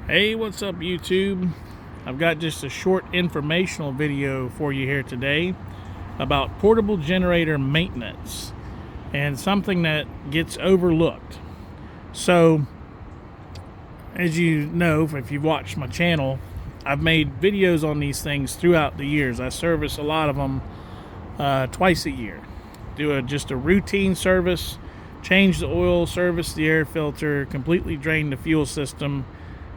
Hey, what's up YouTube? I've got just a short informational video for you here today about portable generator maintenance and something that gets overlooked. So, as you know, if you've watched my channel, I've made videos on these things throughout the years. I service a lot of them twice a year. Do just a routine service, change the oil, service the air filter, completely drain the fuel system,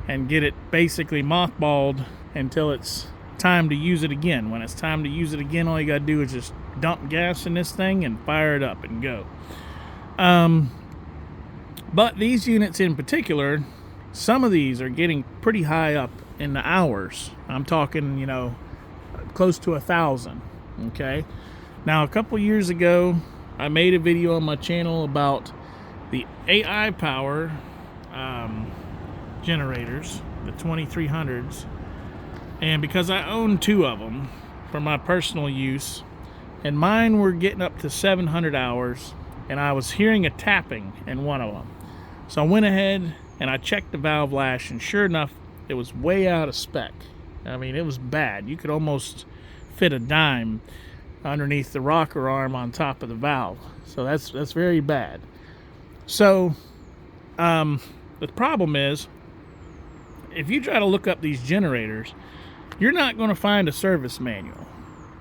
and get it basically mothballed until it's time to use it again. When it's time to use it again, all you gotta do is just dump gas in this thing and fire it up and go. But these units in particular, some of these are getting pretty high up in the hours. I'm talking, close to 1,000. Okay. Now, a couple years ago, I made a video on my channel about the AI Power generators, the 2300s, and because I own two of them for my personal use, and mine were getting up to 700 hours, and I was hearing a tapping in one of them. So I went ahead and I checked the valve lash, and sure enough, it was way out of spec. I mean, it was bad. You could almost fit a dime underneath the rocker arm on top of the valve. So that's very bad. So the problem is, if you try to look up these generators, you're not going to find a service manual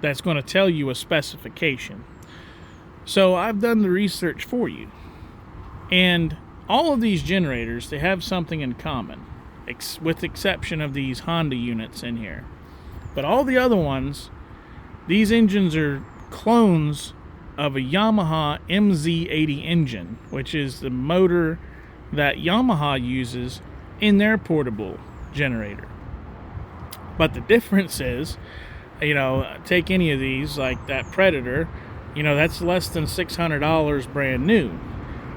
that's going to tell you a specification. So I've done the research for you. And all of these generators, they have something in common, with the exception of these Honda units in here. But all the other ones, these engines are clones of a Yamaha MZ80 engine, which is the motor that Yamaha uses in their portable generator. But the difference is, take any of these, like that Predator, that's less than $600 brand new.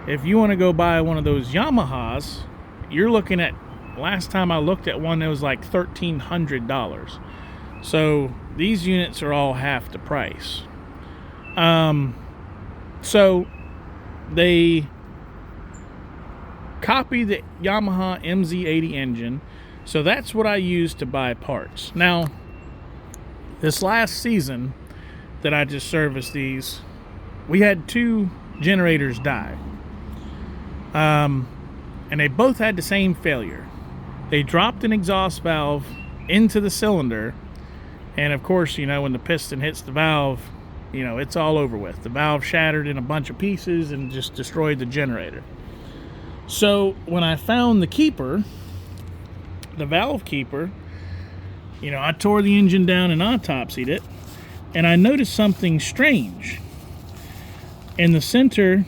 If you want to go buy one of those Yamahas, you're looking at, last time I looked at one, it was like $1,300. So these units are all half the price. So they copy the Yamaha MZ80 engine, so that's what I use to buy parts. Now, this last season that I just serviced these, we had two generators die, and they both had the same failure. They dropped an exhaust valve into the cylinder, and of course, when the piston hits the valve, it's all over with. The valve shattered in a bunch of pieces and just destroyed the generator. So when I found the keeper, the valve keeper, I tore the engine down and autopsied it, and I noticed something strange. In the center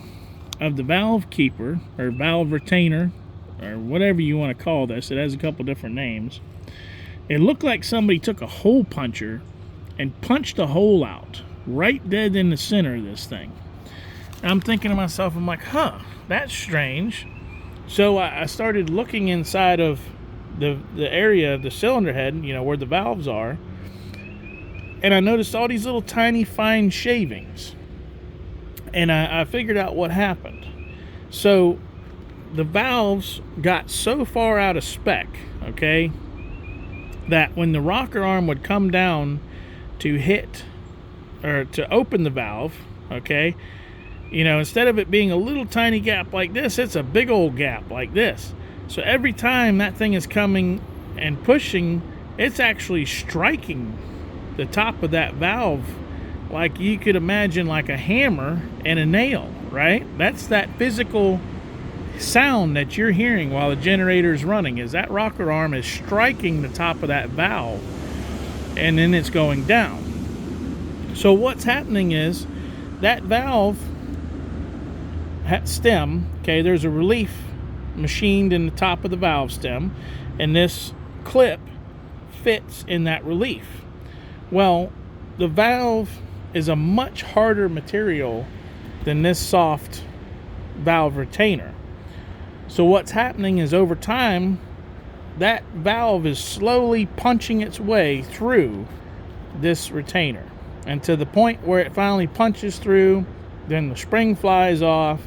of the valve keeper, or valve retainer, or whatever you want to call this, it has a couple different names. It looked like somebody took a hole puncher and punched a hole out, right dead in the center of this thing. And I'm thinking to myself, I'm like, that's strange. So I started looking inside of the area of the cylinder head, where the valves are, and I noticed all these little tiny fine shavings. And I figured out what happened. So the valves got so far out of spec, okay, that when the rocker arm would come down to hit, or to open the valve, okay, instead of it being a little tiny gap like this, it's a big old gap like this. So every time that thing is coming and pushing, it's actually striking the top of that valve like you could imagine, like a hammer and a nail, right? That's that physical sound that you're hearing while the generator is running, is that rocker arm is striking the top of that valve, and then it's going down. So what's happening is that valve stem, okay, there's a relief machined in the top of the valve stem, and this clip fits in that relief. Well, the valve is a much harder material than this soft valve retainer. So what's happening is, over time, that valve is slowly punching its way through this retainer, and to the point where it finally punches through, then the spring flies off,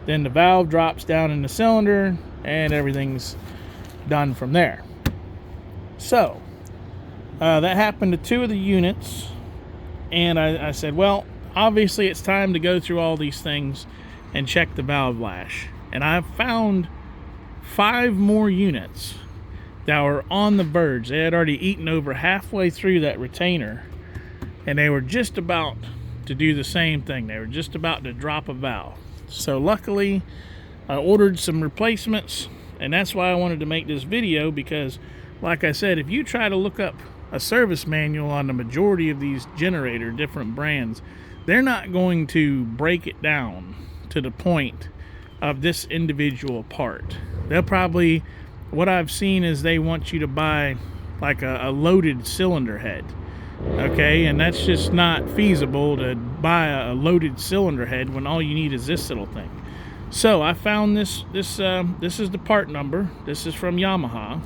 then the valve drops down in the cylinder, and everything's done from there. So that happened to 2 of the units, and I said, well, obviously it's time to go through all these things and check the valve lash. And I found 5 more units that were on the verge. They had already eaten over halfway through that retainer, and they were just about to do the same thing. They were just about to drop a valve. So luckily I ordered some replacements, and that's why I wanted to make this video, because like I said, if you try to look up a service manual on the majority of these generator different brands, they're not going to break it down to the point of this individual part. They'll probably, what I've seen is they want you to buy like a loaded cylinder head. Okay, and that's just not feasible to buy a loaded cylinder head when all you need is this little thing. So I found this is the part number. This is from Yamaha,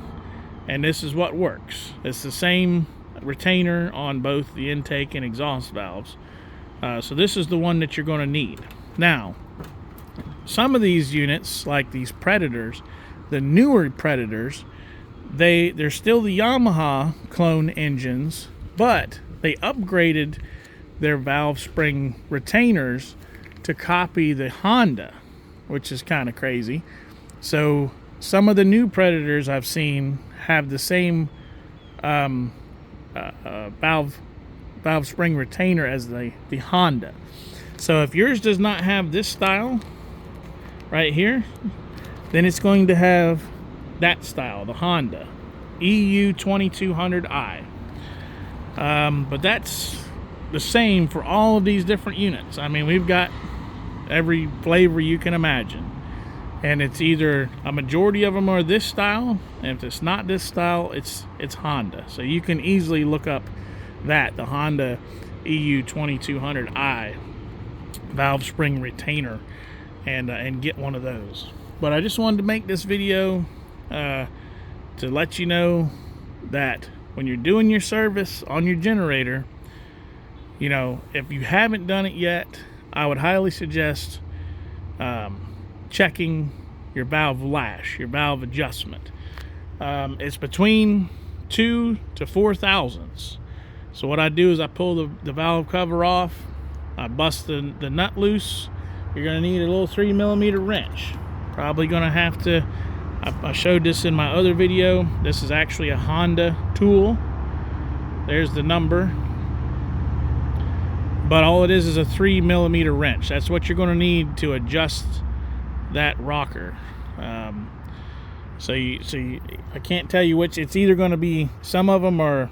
and this is what works. It's the same retainer on both the intake and exhaust valves. So this is the one that you're going to need. Now, some of these units, like these Predators, the newer Predators, they're still the Yamaha clone engines, but they upgraded their valve spring retainers to copy the Honda, which is kind of crazy. So some of the new Predators I've seen have the same valve spring retainer as the Honda. So if yours does not have this style right here, then it's going to have that style, the Honda EU2200i. But that's the same for all of these different units. I mean, we've got every flavor you can imagine, and it's either a majority of them are this style, and if it's not this style, it's Honda. So you can easily look up that, the Honda EU2200i valve spring retainer, and get one of those. But I just wanted to make this video to let you know that when you're doing your service on your generator, you know, if you haven't done it yet, I would highly suggest checking your valve lash, your valve adjustment. It's between 2 to 4 thousandths. So what I do is I pull the valve cover off, I bust the nut loose. You're going to need a little 3mm wrench. Probably going to have to, I showed this in my other video. This is actually a Honda tool. There's the number. But all it is a 3mm wrench. That's what you're going to need to adjust that rocker. So I can't tell you which. It's either going to be, some of them are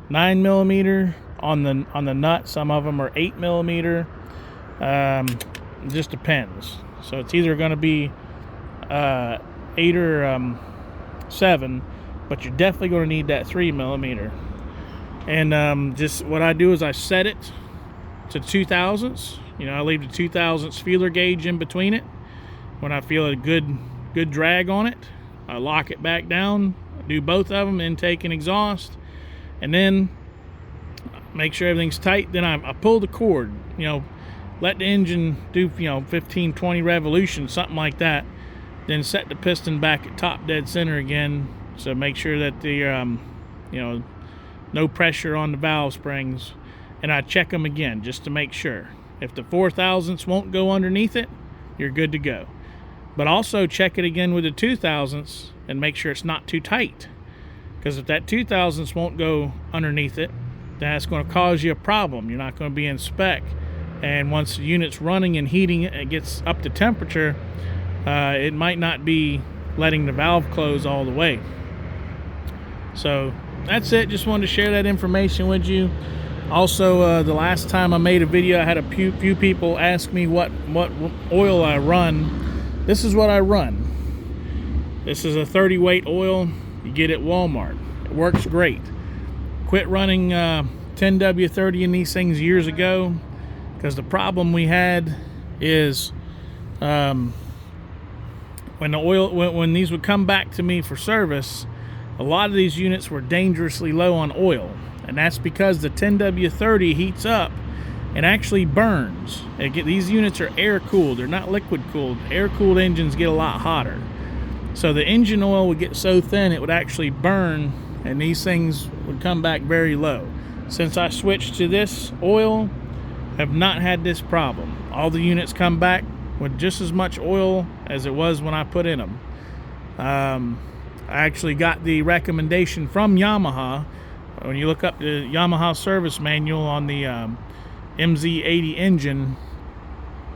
9mm on the nut. Some of them are 8mm. It just depends. So it's either going to be 8 or 7, but you're definitely going to need that 3mm. And just what I do is I set it to 2 thousandths. You know, I leave the 2 thousandths feeler gauge in between it. When I feel a good drag on it, I lock it back down, do both of them, intake and exhaust, and then make sure everything's tight. Then I pull the cord, you know, let the engine do, you know, 15, 20 revolutions, something like that. Then set the piston back at top dead center again. So make sure that the, you know, no pressure on the valve springs. And I check them again just to make sure. If the 4 thousandths won't go underneath it, you're good to go. But also check it again with the 2 thousandths and make sure it's not too tight. Because if that 2 thousandths won't go underneath it, that's going to cause you a problem. You're not going to be in spec. And once the unit's running and heating, it gets up to temperature, it might not be letting the valve close all the way. So that's it. Just wanted to share that information with you. Also, the last time I made a video, I had a few people ask me what oil I run. This is what I run. This is a 30 weight oil you get at Walmart. It works great. Quit running 10W30 in these things years ago, because the problem we had is when these would come back to me for service, a lot of these units were dangerously low on oil. And that's because the 10W30 heats up and actually burns. These units are air-cooled. They're not liquid-cooled. Air-cooled engines get a lot hotter. So the engine oil would get so thin it would actually burn and these things would come back very low. Since I switched to this oil, have not had this problem. All the units come back with just as much oil as it was when I put in them. I actually got the recommendation from Yamaha. When you look up the Yamaha service manual on the MZ80 engine,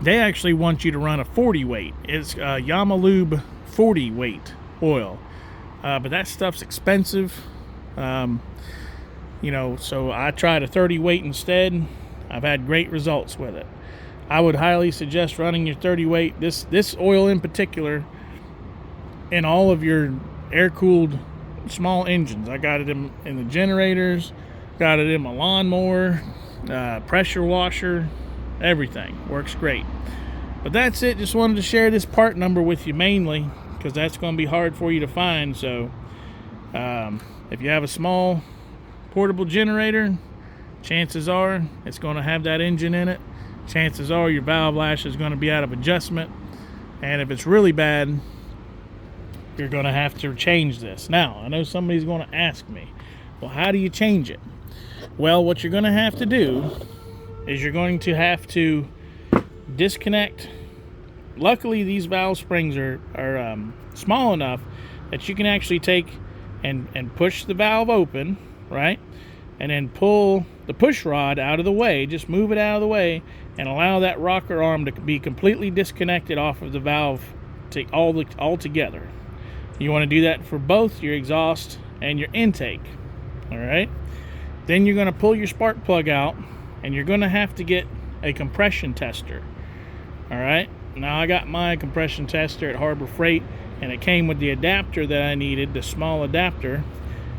they actually want you to run a 40 weight. It's Yamalube 40 weight oil, but that stuff's expensive. So I tried a 30 weight instead. I've had great results with it. I would highly suggest running your 30 weight. This oil in particular, in all of your air-cooled small engines. I got it in the generators, got it in my lawnmower, pressure washer, everything. Works great. But that's it. Just wanted to share this part number with you mainly because that's going to be hard for you to find. So if you have a small portable generator, chances are it's going to have that engine in it. Chances are your valve lash is going to be out of adjustment. And if it's really bad, you're going to have to change this. Now, I know somebody's going to ask me, well, how do you change it? Well, what you're going to have to do is you're going to have to disconnect. Luckily, these valve springs are small enough that you can actually take and push the valve open, right? And then pull the push rod out of the way. Just move it out of the way and allow that rocker arm to be completely disconnected off of the valve all together. You want to do that for both your exhaust and your intake. All right. Then you're going to pull your spark plug out, and you're going to have to get a compression tester. All right. Now I got my compression tester at Harbor Freight, and it came with the adapter that I needed, the small adapter.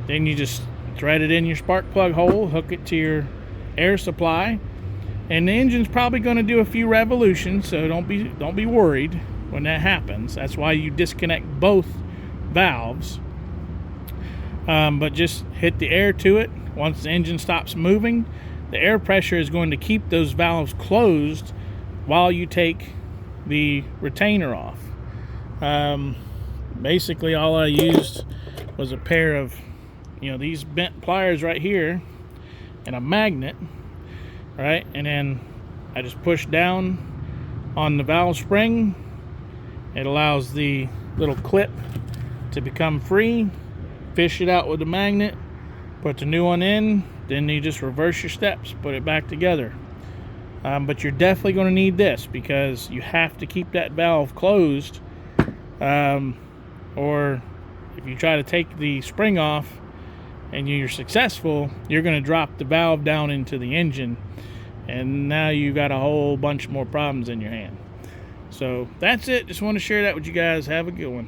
Then you just thread it in your spark plug hole, hook it to your air supply, and the engine's probably going to do a few revolutions. So don't be worried when that happens. That's why you disconnect both valves, but just hit the air to it. Once the engine stops moving, the air pressure is going to keep those valves closed while you take the retainer off. Basically all I used was a pair of these bent pliers right here and a magnet, right? And then I just push down on the valve spring. It allows the little clip to become free. Fish it out with the magnet, put the new one in, then you just reverse your steps, put it back together. But you're definitely going to need this because you have to keep that valve closed, or if you try to take the spring off and you're successful, you're going to drop the valve down into the engine, and now you got a whole bunch more problems in your hand. So that's it. Just want to share that with you guys. Have a good one.